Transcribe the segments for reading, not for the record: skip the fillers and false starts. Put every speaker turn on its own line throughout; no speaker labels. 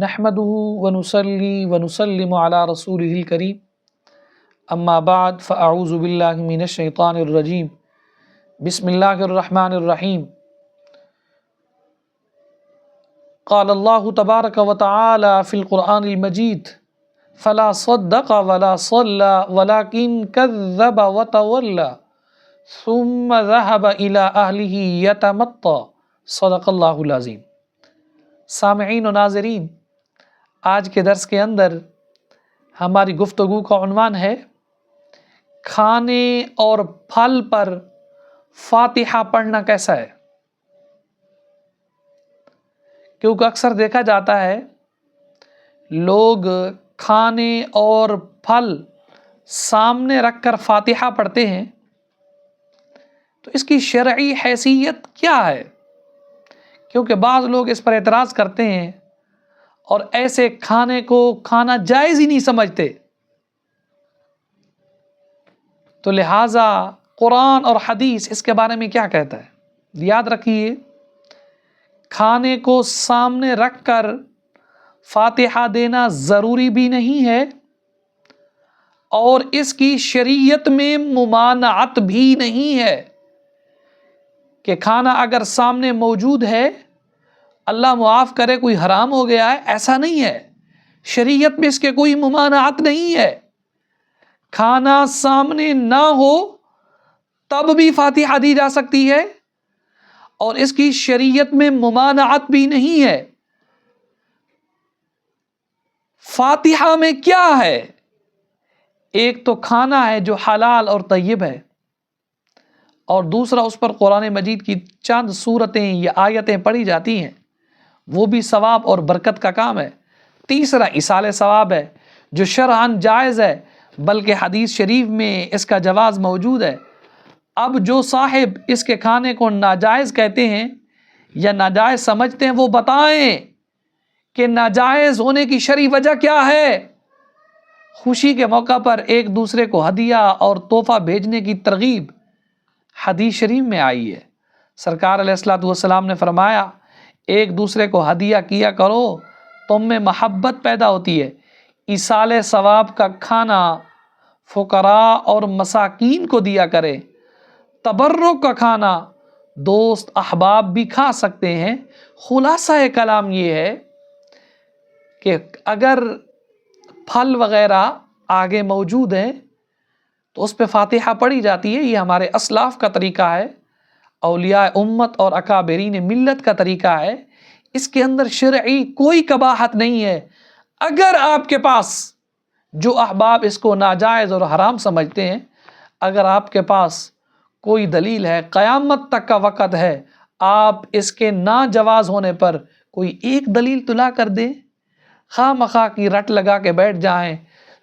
نحمده ونصلي ونسلم على رسوله الكريم اما بعد فاعوذ بالله من الشیطان الرجیم بسم اللہ الرحمن الرحیم قال اللہ تبارک وتعالی فی القرآن المجید فلا صدق ولا صلى ولكن كذب وتولى ثم ذهب الى اهله يتمطى صدق اللہ العظیم۔ سامعین و ناظرین، آج کے درس کے اندر ہماری گفتگو کا عنوان ہے کھانے اور پھل پر فاتحہ پڑھنا کیسا ہے۔ کیونکہ اکثر دیکھا جاتا ہے لوگ کھانے اور پھل سامنے رکھ کر فاتحہ پڑھتے ہیں، تو اس کی شرعی حیثیت کیا ہے؟ کیونکہ بعض لوگ اس پر اعتراض کرتے ہیں اور ایسے کھانے کو کھانا جائز ہی نہیں سمجھتے، تو لہٰذا قرآن اور حدیث اس کے بارے میں کیا کہتا ہے؟ یاد رکھیے، کھانے کو سامنے رکھ کر فاتحہ دینا ضروری بھی نہیں ہے اور اس کی شریعت میں ممانعت بھی نہیں ہے کہ کھانا اگر سامنے موجود ہے، اللہ معاف کرے کوئی حرام ہو گیا ہے، ایسا نہیں ہے۔ شریعت میں اس کے کوئی ممانعت نہیں ہے۔ کھانا سامنے نہ ہو تب بھی فاتحہ دی جا سکتی ہے اور اس کی شریعت میں ممانعت بھی نہیں ہے۔ فاتحہ میں کیا ہے؟ ایک تو کھانا ہے جو حلال اور طیب ہے، اور دوسرا اس پر قرآن مجید کی چند سورتیں یا آیتیں پڑھی جاتی ہیں، وہ بھی ثواب اور برکت کا کام ہے۔ تیسرا ایصال ثواب ہے جو شرعاً جائز ہے، بلکہ حدیث شریف میں اس کا جواز موجود ہے۔ اب جو صاحب اس کے کھانے کو ناجائز کہتے ہیں یا ناجائز سمجھتے ہیں، وہ بتائیں کہ ناجائز ہونے کی شرعی وجہ کیا ہے۔ خوشی کے موقع پر ایک دوسرے کو ہدیہ اور تحفہ بھیجنے کی ترغیب حدیث شریف میں آئی ہے۔ سرکار علیہ الصلوۃ والسلام نے فرمایا، ایک دوسرے کو ہدیہ کیا کرو، تم میں محبت پیدا ہوتی ہے۔ ایصال ثواب کا کھانا فقراء اور مساکین کو دیا کرے۔ تبرک کا کھانا دوست احباب بھی کھا سکتے ہیں۔ خلاصہ کلام یہ ہے کہ اگر پھل وغیرہ آگے موجود ہیں تو اس پہ فاتحہ پڑھی جاتی ہے۔ یہ ہمارے اسلاف کا طریقہ ہے، اولیاء امت اور اکابرین ملت کا طریقہ ہے۔ اس کے اندر شرعی کوئی قباحت نہیں ہے۔ اگر آپ کے پاس جو احباب اس کو ناجائز اور حرام سمجھتے ہیں، اگر آپ کے پاس کوئی دلیل ہے، قیامت تک کا وقت ہے، آپ اس کے ناجواز ہونے پر کوئی ایک دلیل تلا کر دیں۔ خواہ مخواہ کی رٹ لگا کے بیٹھ جائیں،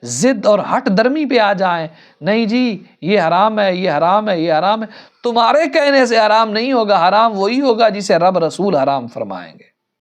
ضد اور ہٹ درمی پہ آ جائیں، نہیں جی یہ حرام ہے، یہ حرام ہے، یہ حرام ہے۔ تمہارے کہنے سے حرام نہیں ہوگا، حرام وہی ہوگا جسے رب رسول حرام فرمائیں گے۔